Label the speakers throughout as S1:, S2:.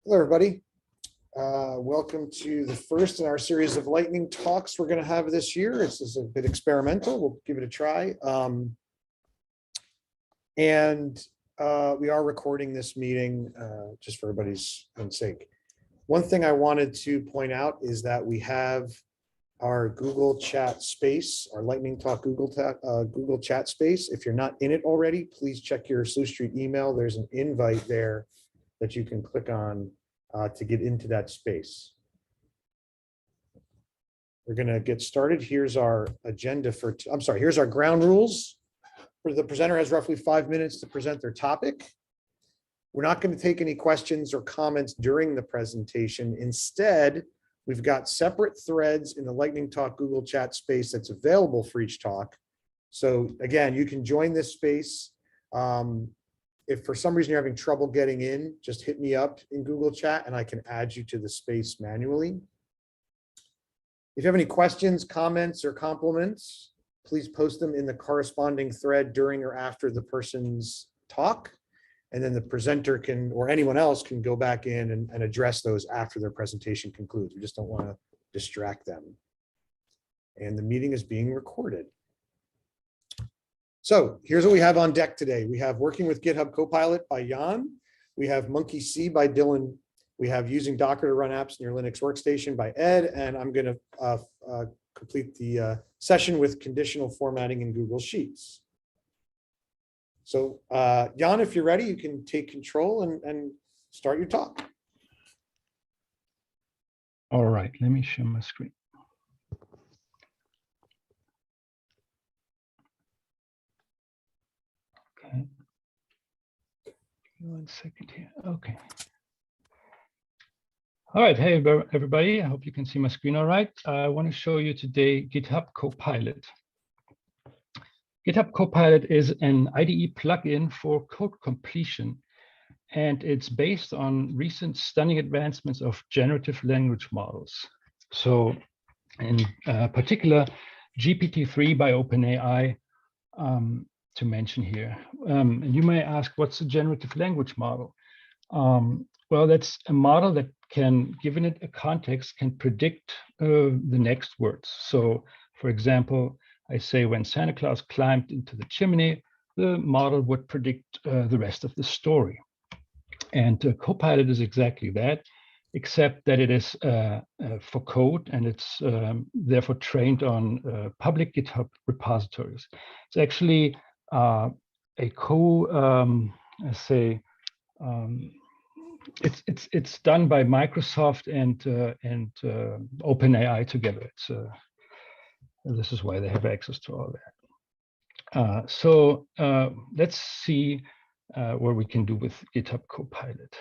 S1: Hello, everybody. Welcome to the first in our series of lightning talks we're going to have this year. This is a bit experimental. We'll give it a try. We are recording this meeting just for everybody's own sake. One thing I wanted to point out is that we have our Google Chat space, our Lightning Talk Google Chat space. If you're not in it already, please check your Slough Street email. There's an invite there that you can click on to get into that space. We're going to get started. Here's our agenda for, here's our ground rules. The presenter has roughly 5 minutes to present their topic. We're not going to take any questions or comments during the presentation. Instead, we've got separate threads in the Lightning Talk Google Chat space that's available for each talk. So again, you can join this space. If for some reason you're having trouble getting in, just hit me up in Google Chat and I can add you to the space manually. If you have any questions, comments, or compliments, please post them in the corresponding thread during or after the person's talk. And then the presenter can, or anyone else can go back in and address those after their presentation concludes. We just don't want to distract them. And the meeting is being recorded. So here's what we have on deck today. We have Working with Github CoPilot by Jan. We have Monkey C by Dylan. We have Using Docker to Run Apps in Your Linux Workstation by Ed. And I'm going to complete the session with Conditional Formatting in Google Sheets. So Jan, if you're ready, you can take control and start your talk.
S2: All right, let me share my screen. Okay. 1 second here. Okay. All right. Hey, everybody. I hope you can see my screen all right. I want to show you today GitHub CoPilot. GitHub CoPilot is an IDE plugin for code completion, and it's based on recent stunning advancements of generative language models. So in particular, GPT-3 by OpenAI, to mention here. And you may ask, what's a generative language model? Well, that's a model that can, given it a context, can predict the next words. So, for example, I say when Santa Claus climbed into the chimney, the model would predict the rest of the story. And CoPilot is exactly that, except that it is for code, and it's therefore trained on public GitHub repositories. It's actually it's done by Microsoft and OpenAI together. This is why they have access to all that. So let's see what we can do with GitHub CoPilot.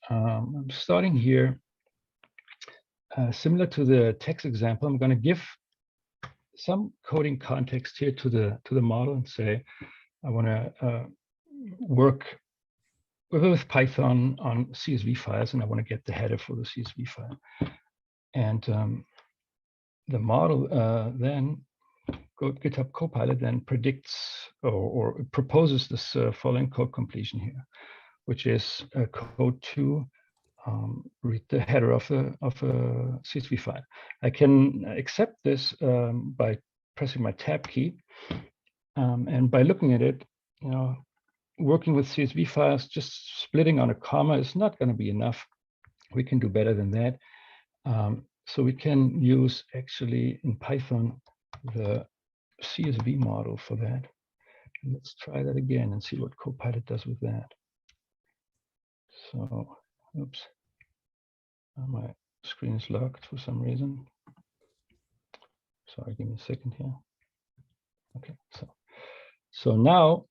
S2: I'm starting here. Similar to the text example, I'm going to give some coding context here to the model and say, I want to work with Python on CSV files, and I want to get the header for the CSV file. And the model then, GitHub CoPilot then predicts or proposes this following code completion here, which is code to read the header of a CSV file. I can accept this by pressing my tab key, and by looking at it, working with CSV files, just splitting on a comma is not going to be enough. We can do better than that. So we can use actually in Python the CSV model for that. And let's try that again and see what CoPilot does with that. So, oops, my screen is locked for some reason. Sorry, give me a second here. Okay, so now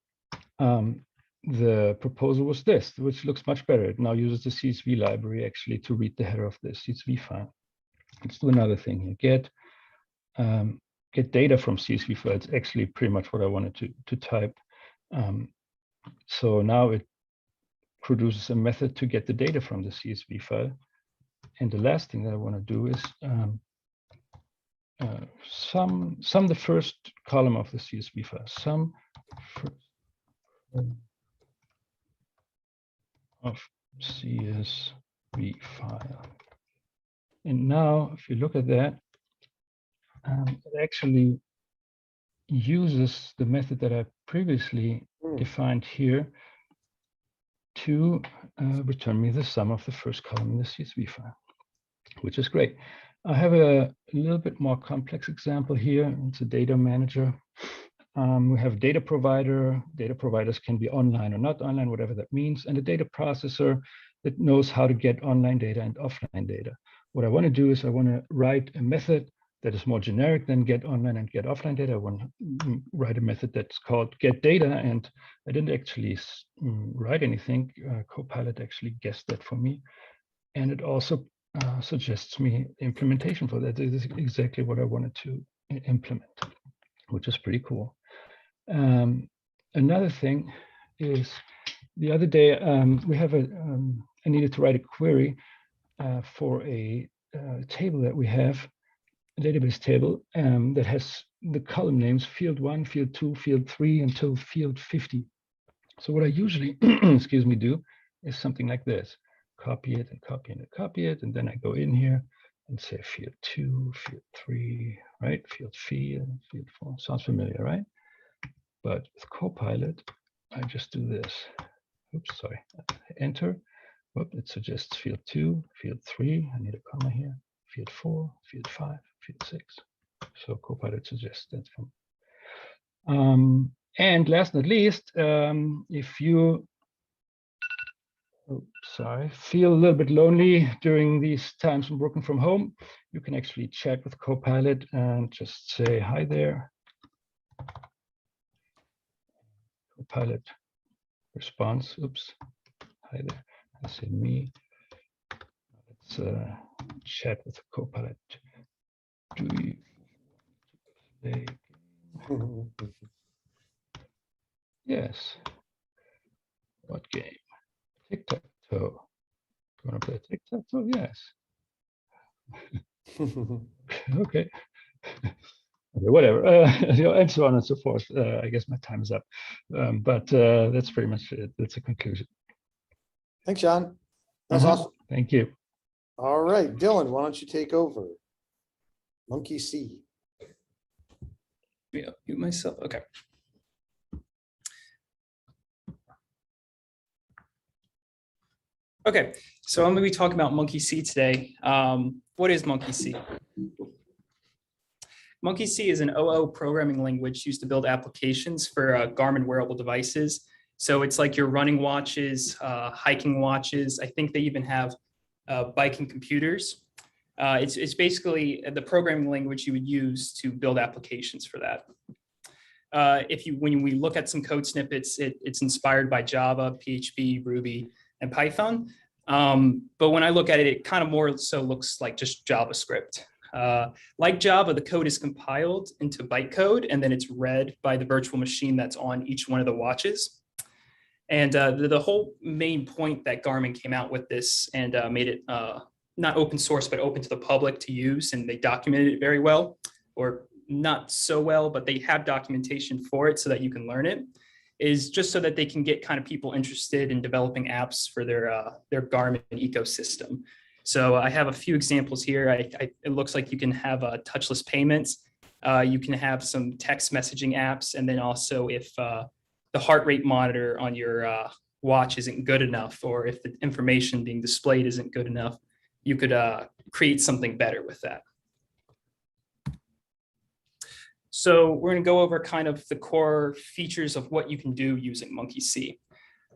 S2: the proposal was this, which looks much better. It now uses the CSV library actually to read the header of the CSV file. Let's do another thing here. Get data from CSV files. Actually, pretty much what I wanted to type. So now it produces a method to get the data from the CSV file. And the last thing that I want to do is sum the first column of the CSV file. of CSV file. And now, if you look at that, it actually uses the method that I previously defined here to return me the sum of the first column in the CSV file, which is great. I have a little bit more complex example here. It's a data manager. We have data provider. Data providers can be online or not online, whatever that means, and a data processor that knows how to get online data and offline data. What I want to do is I want to write a method that is more generic than get online and get offline data. I want to write a method that's called get data, and I didn't actually write anything. CoPilot actually guessed that for me, and it also suggests me implementation for that. This is exactly what I wanted to implement, which is pretty cool. Another thing is the other day we have I needed to write a query for a table that we have, a database table that has the column names field 1, field 2, field 3 until field 50. So what I usually excuse me do is something like this: copy it and copy it and copy it, and then I go in here and say field 2, field 3, right? Field 4. Sounds familiar, right? But with CoPilot, I just do this. Oops, sorry. Enter. Whoop, it suggests field 2, field 3. I need a comma here. Field 4, field 5, field 6. So CoPilot suggests that for me. And last but not least, if you feel a little bit lonely during these times when working from home, you can actually chat with CoPilot and just say hi there. CoPilot response. Oops, hi there. I say me. Let's chat with CoPilot. Do you play? Yes. What game? Tic-tac-toe. You want to play tic-tac-toe? Yes. Okay. Okay, whatever, and so on and so forth. I guess my time is up, but that's pretty much it. That's a conclusion.
S1: Thanks, John. That's awesome.
S2: Thank you.
S1: All right, Dylan, why don't you take over? Monkey C.
S3: Yeah, mute myself. Okay. Okay, so I'm going to be talking about Monkey C today. What is Monkey C? Monkey C is an OO programming language used to build applications for Garmin wearable devices. So it's like your running watches, hiking watches. I think they even have biking computers. It's basically the programming language you would use to build applications for that. When we look at some code snippets, it's inspired by Java, PHP, Ruby, and Python. But when I look at it, it kind of more so looks like just JavaScript. Like Java, the code is compiled into bytecode, and then it's read by the virtual machine that's on each one of the watches. And the whole main point that Garmin came out with this and made it not open source, but open to the public to use, and they documented it very well, or not so well, but they have documentation for it so that you can learn it, is just so that they can get kind of people interested in developing apps for their Garmin ecosystem. So I have a few examples here. It looks like you can have touchless payments. You can have some text messaging apps. And then also if the heart rate monitor on your watch isn't good enough, or if the information being displayed isn't good enough, you could create something better with that. So we're going to go over kind of the core features of what you can do using Monkey C.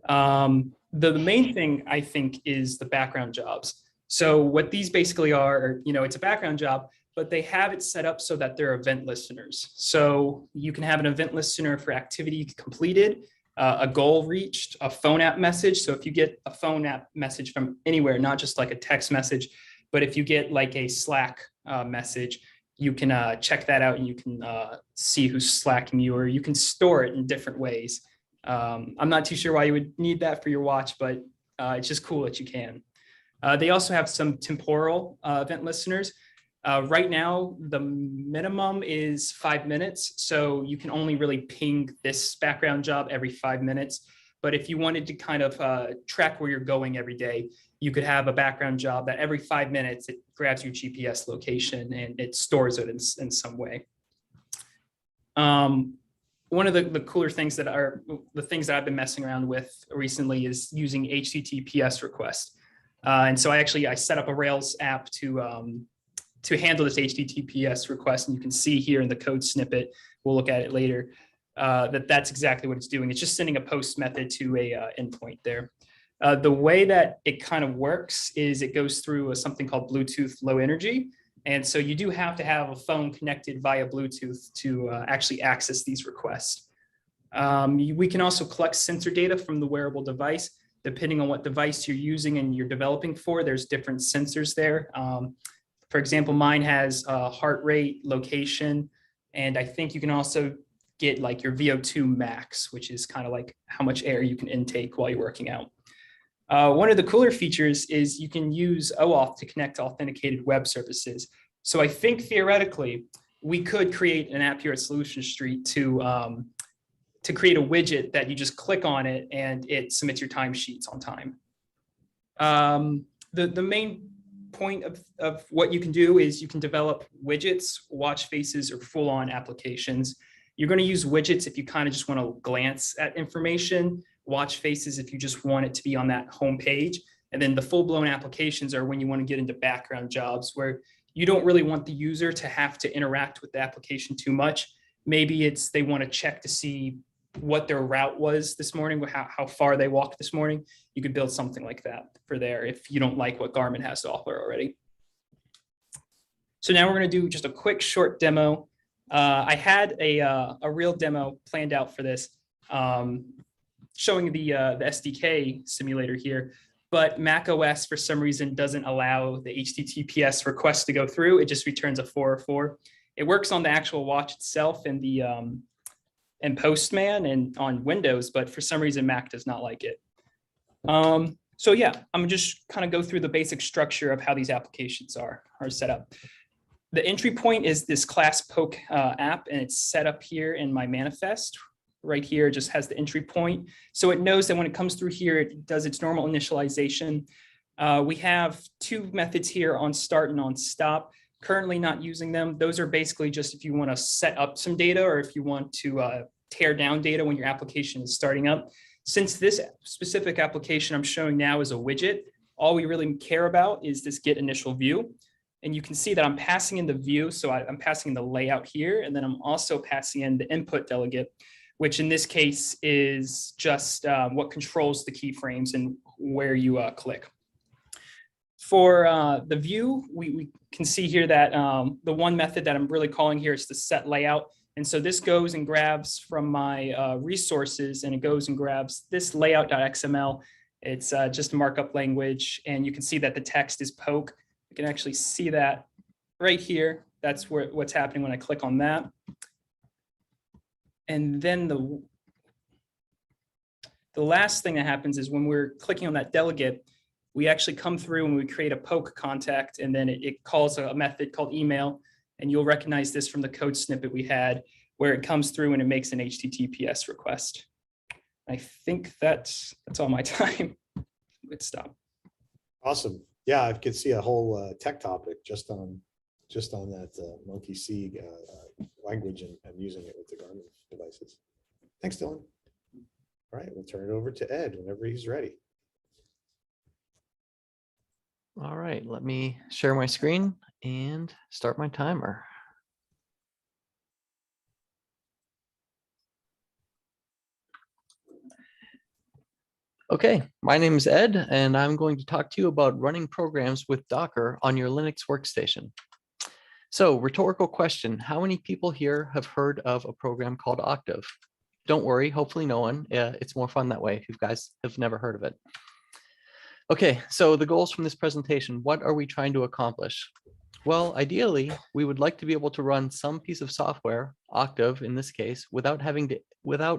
S3: The main thing, I think, is the background jobs. So what these basically are, it's a background job, but they have it set up so that they're event listeners. So you can have an event listener for activity completed, a goal reached, a phone app message. So if you get a phone app message from anywhere, not just like a text message, but if you get like a Slack message, you can check that out and you can see who's slacking you, or you can store it in different ways. I'm not too sure why you would need that for your watch, but it's just cool that you can. They also have some temporal event listeners. Right now, the minimum is 5 minutes. So you can only really ping this background job every 5 minutes. But if you wanted to kind of track where you're going every day, you could have a background job that every 5 minutes it grabs your GPS location and it stores it in some way. One of the cooler things that are the things that I've been messing around with recently is using HTTPS requests. And so I set up a Rails app to handle this HTTPS request. And you can see here in the code snippet, we'll look at it later, that's exactly what it's doing. It's just sending a post method to a endpoint there. The way that it kind of works is it goes through something called Bluetooth Low Energy. And so you do have to have a phone connected via Bluetooth to actually access these requests. We can also collect sensor data from the wearable device. Depending on what device you're using and you're developing for, there's different sensors there. For example, mine has heart rate, location, and I think you can also get like your VO2 max, which is kind of like how much air you can intake while you're working out. One of the cooler features is you can use OAuth to connect to authenticated web services. So I think theoretically, we could create an app here at Solution Street to create a widget that you just click on it and it submits your timesheets on time. The main point of what you can do is you can develop widgets, watch faces, or full-on applications. You're going to use widgets if you kind of just want to glance at information, watch faces if you just want it to be on that home page. And then the full-blown applications are when you want to get into background jobs where you don't really want the user to have to interact with the application too much. Maybe it's they want to check to see what their route was this morning, how far they walked this morning. You could build something like that for there if you don't like what Garmin has to offer already. So now we're going to do just a quick short demo. I had a real demo planned out for this, showing the SDK simulator here, but Mac OS for some reason doesn't allow the HTTPS request to go through. It just returns a 404. It works on the actual watch itself and the and Postman and on Windows, but for some reason Mac does not like it. So yeah, I'm gonna just kind of go through the basic structure of how these applications are set up. The entry point is this class poke app, and it's set up here in my manifest. Right here, it just has the entry point. So it knows that when it comes through here, it does its normal initialization. We have two methods here on start and on stop. Currently not using them. Those are basically just if you want to set up some data or if you want to tear down data when your application is starting up. Since this specific application I'm showing now is a widget, all we really care about is this get initial view. And you can see that I'm passing in the view. So I'm passing in the layout here. And then I'm also passing in the input delegate, which in this case is just what controls the keyframes and where you click. For the view, we can see here that the one method that I'm really calling here is the set layout. And so this goes and grabs from my resources and it goes and grabs this layout.xml. It's just a markup language. And you can see that the text is poke. You can actually see that right here. That's what's happening when I click on that. And then the last thing that happens is when we're clicking on that delegate, we actually come through and we create a poke contact, and then it calls a method called email. And you'll recognize this from the code snippet we had where it comes through and it makes an HTTPS request. I think that's all my time. Let's stop.
S1: Awesome. Yeah, I could see a whole tech topic just on that Monkey C language and using it with the Garmin devices. Thanks, Dylan. All right, we'll turn it over to Ed whenever he's ready.
S4: All right, let me share my screen and start my timer. Okay, my name is Ed, and I'm going to talk to you about running programs with Docker on your Linux workstation. So, rhetorical question, how many people here have heard of a program called Octave? Don't worry, hopefully no one. It's more fun that way if you guys have never heard of it. Okay, so the goals from this presentation, what are we trying to accomplish? Well, ideally, we would like to be able to run some piece of software, Octave in this case, without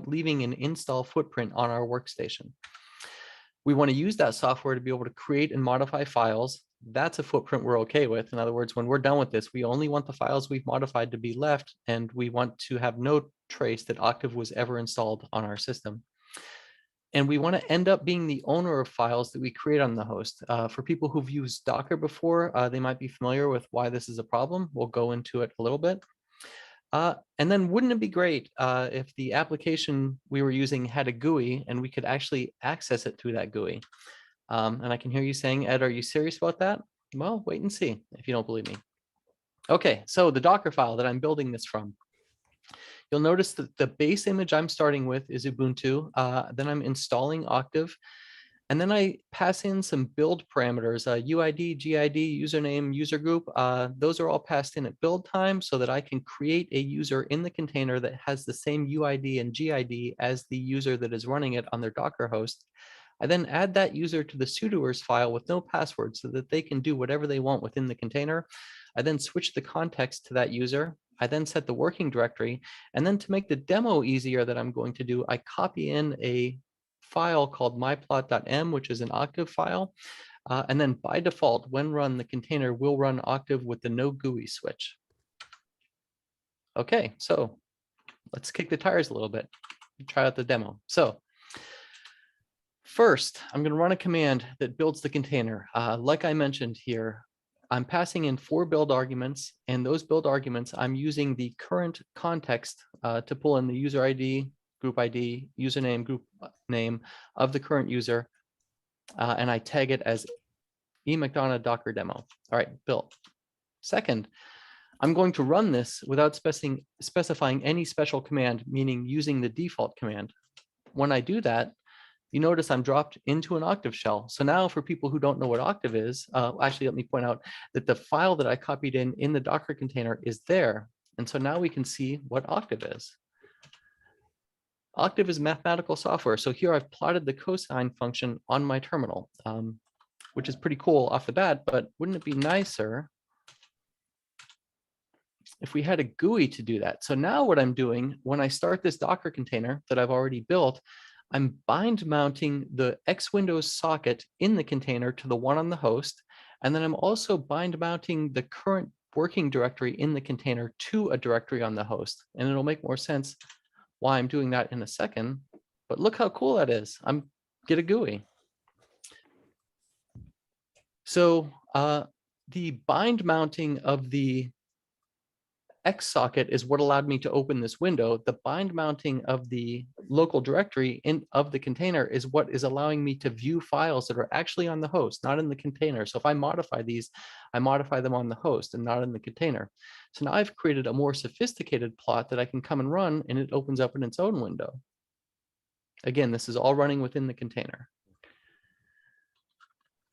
S4: leaving an install footprint on our workstation. We want to use that software to be able to create and modify files. That's a footprint we're okay with. In other words, when we're done with this, we only want the files we've modified to be left, and we want to have no trace that Octave was ever installed on our system. And we want to end up being the owner of files that we create on the host. For people who've used Docker before, they might be familiar with why this is a problem. We'll go into it a little bit. And then wouldn't it be great if the application we were using had a GUI and we could actually access it through that GUI? And I can hear you saying, Ed, are you serious about that? Well, wait and see if you don't believe me. Okay, so the Docker file that I'm building this from. You'll notice that the base image I'm starting with is Ubuntu. Then I'm installing Octave. And then I pass in some build parameters, UID, GID, username, user group. Those are all passed in at build time so that I can create a user in the container that has the same UID and GID as the user that is running it on their Docker host. I then add that user to the sudoers file with no password so that they can do whatever they want within the container. I then switch the context to that user. I then set the working directory. And then to make the demo easier that I'm going to do, I copy in a file called myplot.m, which is an Octave file. And then by default, when run, the container will run Octave with the no GUI switch. Okay, so let's kick the tires a little bit. Try out the demo. So first, I'm going to run a command that builds the container. Like I mentioned here, I'm passing in 4 build arguments, and those build arguments, I'm using the current context to pull in the user ID, group ID, username, group name of the current user, and I tag it as eMcDonough Docker demo. All right, built. Second, I'm going to run this without specifying any special command, meaning using the default command. When I do that, you notice I'm dropped into an Octave shell. So now for people who don't know what Octave is, actually, let me point out that the file that I copied in the Docker container is there. And so now we can see what Octave is. Octave is mathematical software. So here I've plotted the cosine function on my terminal, which is pretty cool off the bat, but wouldn't it be nicer if we had a GUI to do that? So now what I'm doing when I start this Docker container that I've already built, I'm bind mounting the X Windows socket in the container to the one on the host. And then I'm also bind mounting the current working directory in the container to a directory on the host. And it'll make more sense why I'm doing that in a second. But look how cool that is. I'm get a GUI. So the bind mounting of the X socket is what allowed me to open this window. The bind mounting of the local directory of the container is what is allowing me to view files that are actually on the host, not in the container. So if I modify these, I modify them on the host and not in the container. So now I've created a more sophisticated plot that I can come and run, and it opens up in its own window. Again, this is all running within the container.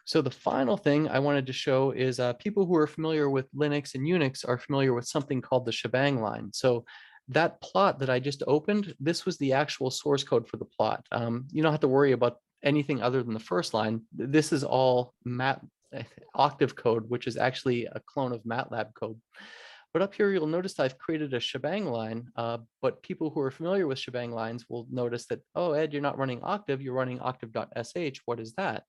S4: So the final thing I wanted to show is people who are familiar with Linux and Unix are familiar with something called the Shebang Line. So that plot that I just opened, this was the actual source code for the plot. You don't have to worry about anything other than the first line. This is all Octave code, which is actually a clone of MATLAB code. But up here, you'll notice I've created a Shebang line, but people who are familiar with Shebang lines will notice that, oh, Ed, you're not running Octave, you're running octave.sh. What is that?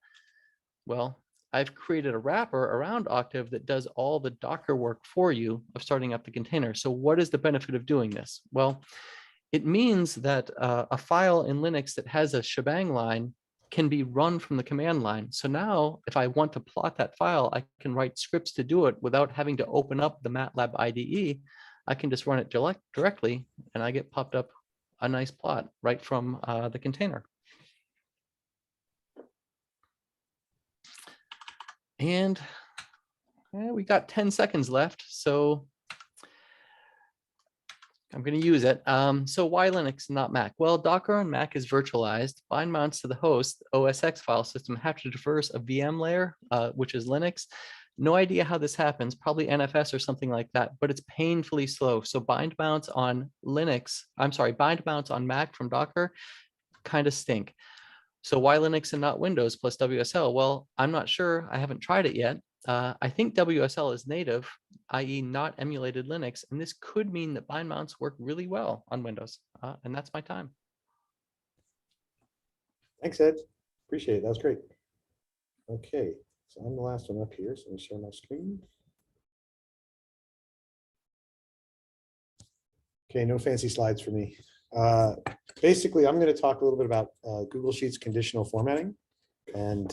S4: Well, I've created a wrapper around Octave that does all the Docker work for you of starting up the container. So what is the benefit of doing this? Well, it means that a file in Linux that has a Shebang line can be run from the command line. So now if I want to plot that file, I can write scripts to do it without having to open up the MATLAB IDE. I can just run it directly and I get popped up a nice plot right from the container. And we got 10 seconds left, so I'm going to use it. So why Linux, not Mac? Well, Docker on Mac is virtualized. Bind mounts to the host OS X file system have to traverse a VM layer, which is Linux. No idea how this happens, probably NFS or something like that, but it's painfully slow. So bind mounts on bind mounts on Mac from Docker kind of stink. So why Linux and not Windows plus WSL? Well, I'm not sure. I haven't tried it yet. I think WSL is native, i.e. not emulated Linux, and this could mean that bind mounts work really well on Windows, and that's my time.
S1: Thanks, Ed. Appreciate it. That was great. Okay, so I'm the last one up here, so let me share my screen. Okay, no fancy slides for me. Basically, I'm going to talk a little bit about Google Sheets conditional formatting. And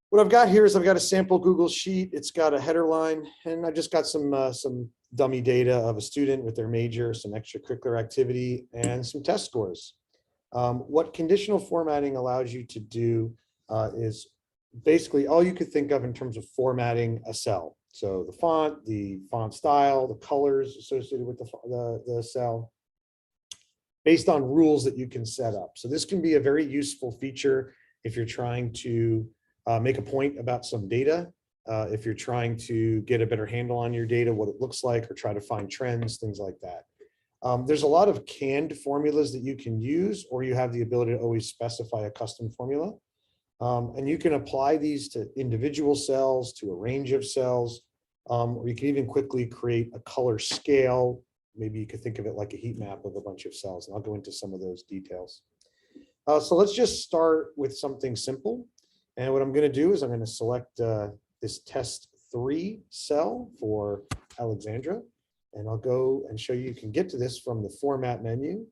S1: what I've got here is I've got a sample Google Sheet. It's got a header line, and I just got some dummy data of a student with their major, some extracurricular activity, and some test scores. What conditional formatting allows you to do is basically all you could think of in terms of formatting a cell. So the font style, the colors associated with the cell, based on rules that you can set up. So this can be a very useful feature if you're trying to make a point about some data, if you're trying to get a better handle on your data, what it looks like, or try to find trends, things like that. There's a lot of canned formulas that you can use, or you have the ability to always specify a custom formula. And you can apply these to individual cells, to a range of cells, or you can even quickly create a color scale. Maybe you could think of it like a heat map of a bunch of cells, and I'll go into some of those details. So let's just start with something simple. And what I'm going to do is I'm going to select this test 3 cell for Alexandra, and I'll go and show you can get to this from the format menu,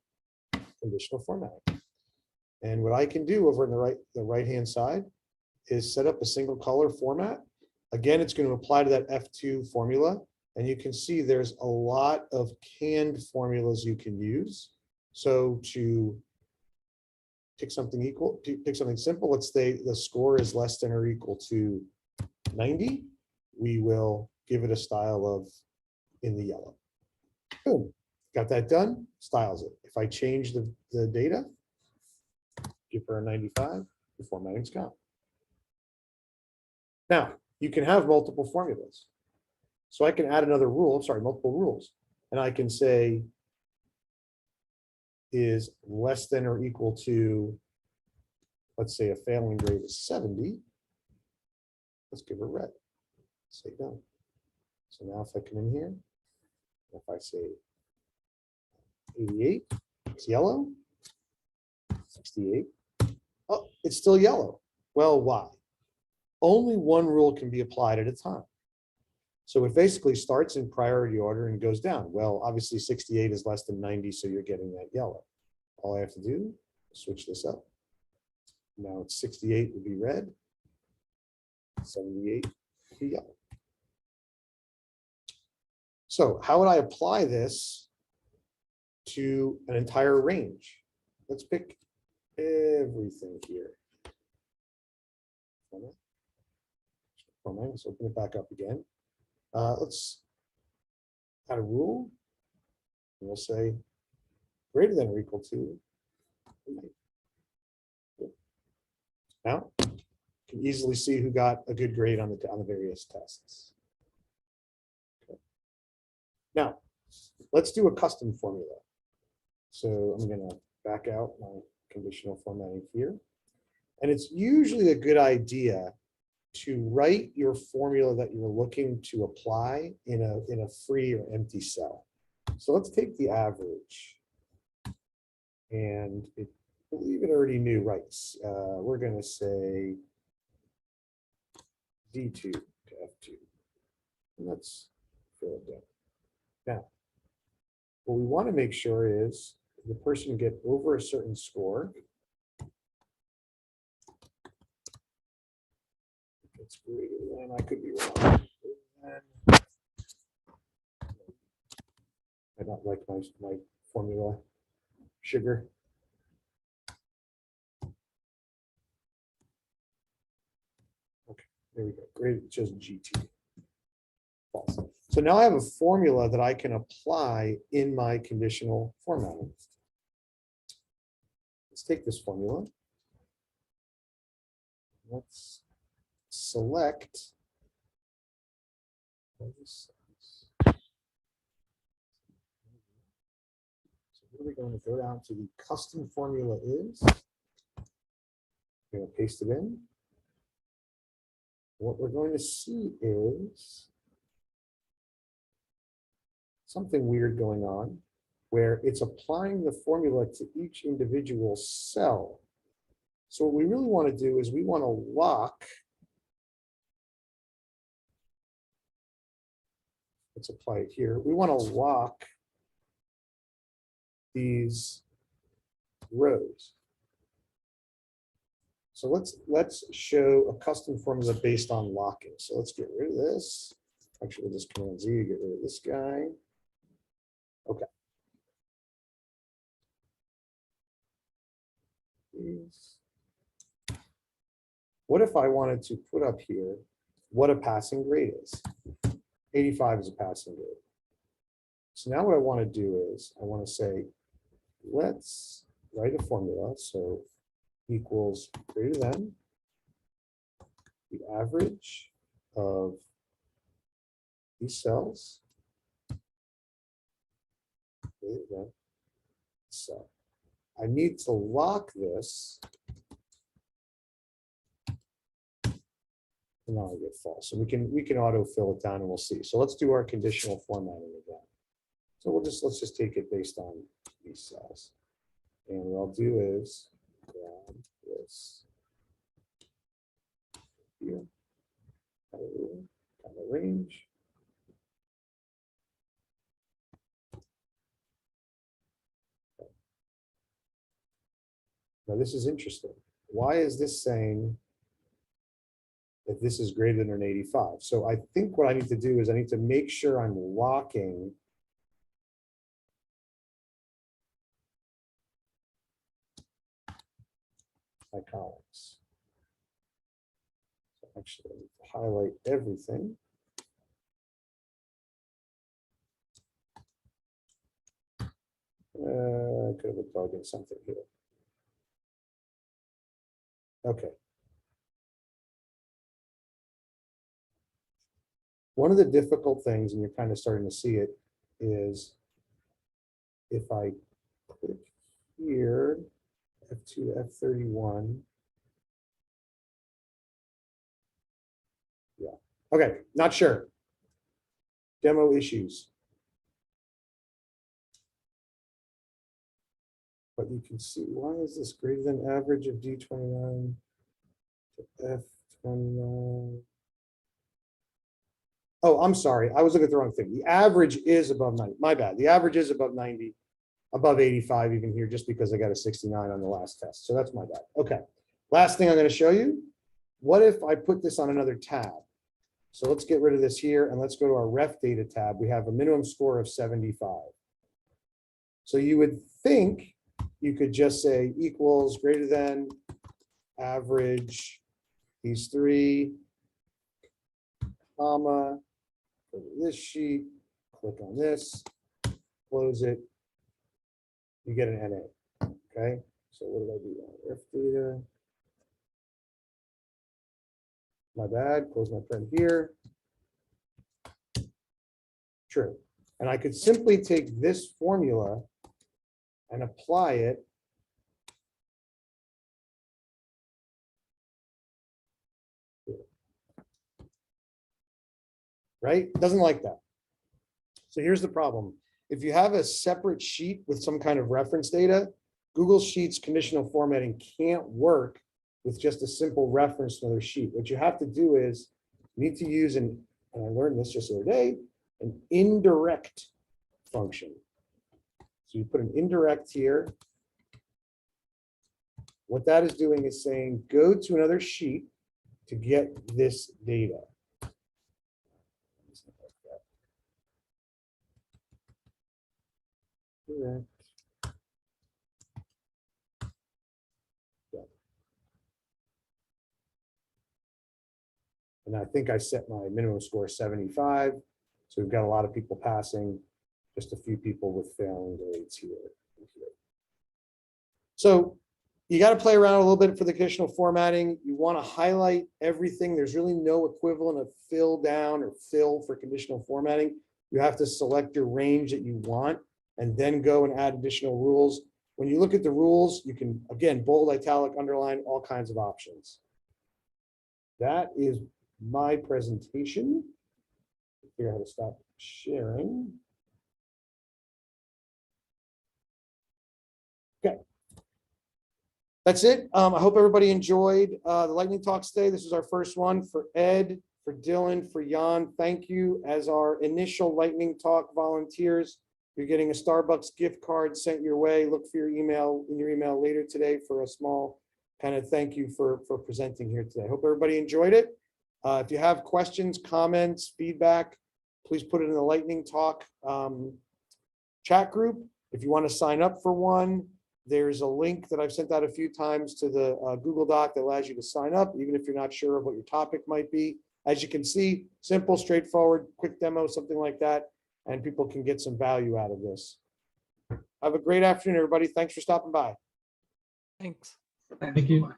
S1: conditional formatting. And what I can do over on the right-hand side is set up a single color format. Again, it's going to apply to that F2 formula. And you can see there's a lot of canned formulas you can use. So to pick something simple, let's say the score is less than or equal to 90. We will give it a style of in the yellow. Boom, got that done, styles it. If I change the data, give her a 95, the formatting's gone. Now, you can have multiple formulas. So I can add another rule, multiple rules. And I can say is less than or equal to, let's say a failing grade is 70. Let's give her red. Say done. So now if I come in here, if I say 88, it's yellow. 68. Oh, it's still yellow. Well, why? Only one rule can be applied at a time. So it basically starts in priority order and goes down. Well, obviously 68 is less than 90, so you're getting that yellow. All I have to do is switch this up. Now it's 68 would be red, 78 would be yellow. So how would I apply this to an entire range? Let's pick everything here. Let's open it back up again. Let's add a rule. And we'll say greater than or equal to. Now, you can easily see who got a good grade on the various tests. Okay. Now, let's do a custom formula. So I'm going to back out my conditional formatting here. And it's usually a good idea to write your formula that you're looking to apply in a free or empty cell. So let's take the average. And I believe it already knew, right? We're going to say D2 to F2. And let's fill it down. Now, what we want to make sure is the person get over a certain score. It's greater than, I could be wrong. I don't like my formula sugar. Okay, there we go. Great, it's just GT. False. So now I have a formula that I can apply in my conditional formatting. Let's take this formula. Let's select. So what are we going to go down to? The custom formula is. We're going to paste it in. What we're going to see is something weird going on where it's applying the formula to each individual cell. So what we really want to do is we want to lock. Let's apply it here. We want to lock these rows. So let's show a custom formula based on locking. So let's get rid of this. Actually, we'll just Command Z to get rid of this guy. Okay. What if I wanted to put up here what a passing grade is? 85 is a passing grade. So now what I want to do is I want to say, let's write a formula. So equals greater than the average of these cells. So I need to lock this. And now I get false. So we can auto fill it down and we'll see. So let's do our conditional formatting again. So let's just take it based on these cells. And what I'll do is grab this here, kind of range. Now this is interesting. Why is this saying that this is greater than an 85? So I think what I need to do is I need to make sure I'm locking my columns. So actually, I need to highlight everything. I could have plugged in something here. Okay. One of the difficult things, and you're kind of starting to see it, is if I click here, F2 to F31. Yeah. Okay, not sure. Demo issues. But you can see, why is this greater than average of D29 to F29? Oh, I'm sorry. I was looking at the wrong thing. The average is above 90. My bad. The average is above 90, above 85 even here, just because I got a 69 on the last test. So that's my bad. Okay. Last thing I'm going to show you. What if I put this on another tab? So let's get rid of this here and let's go to our ref data tab. We have a minimum score of 75. So you would think you could just say equals greater than average, these three, comma, go to this sheet, click on this, close it, you get an NA, okay? So what did I do? Ref data. My bad, close my print here. True. And I could simply take this formula and apply it here. Right? It doesn't like that. So here's the problem. If you have a separate sheet with some kind of reference data, Google Sheets conditional formatting can't work with just a simple reference to another sheet. What you have to do is you need to use and I learned this just the other day, an indirect function. So you put an indirect here. What that is doing is saying, go to another sheet to get this data. Correct. Yeah. And I think I set my minimum score 75. So we've got a lot of people passing, just a few people with failing grades here. So you got to play around a little bit for the conditional formatting. You want to highlight everything. There's really no equivalent of fill down or fill for conditional formatting. You have to select your range that you want and then go and add additional rules. When you look at the rules, you can, again, bold, italic, underline, all kinds of options. That is my presentation. Figure out how to stop sharing. Okay. That's it. I hope everybody enjoyed the lightning talks today. This is our first one for Ed, for Dylan, for Jan. Thank you as our initial lightning talk volunteers. You're getting a Starbucks gift card sent your way. Look for your email later today for a small kind of thank you for presenting here today. Hope everybody enjoyed it. If you have questions, comments, feedback, please put it in the Lightning Talk chat group. If you want to sign up for one, there's a link that I've sent out a few times to the Google Doc that allows you to sign up, even if you're not sure of what your topic might be. As you can see, simple, straightforward, quick demo, something like that, and people can get some value out of this. Have a great afternoon, everybody. Thanks for stopping by.
S4: Thanks.
S2: Thank you.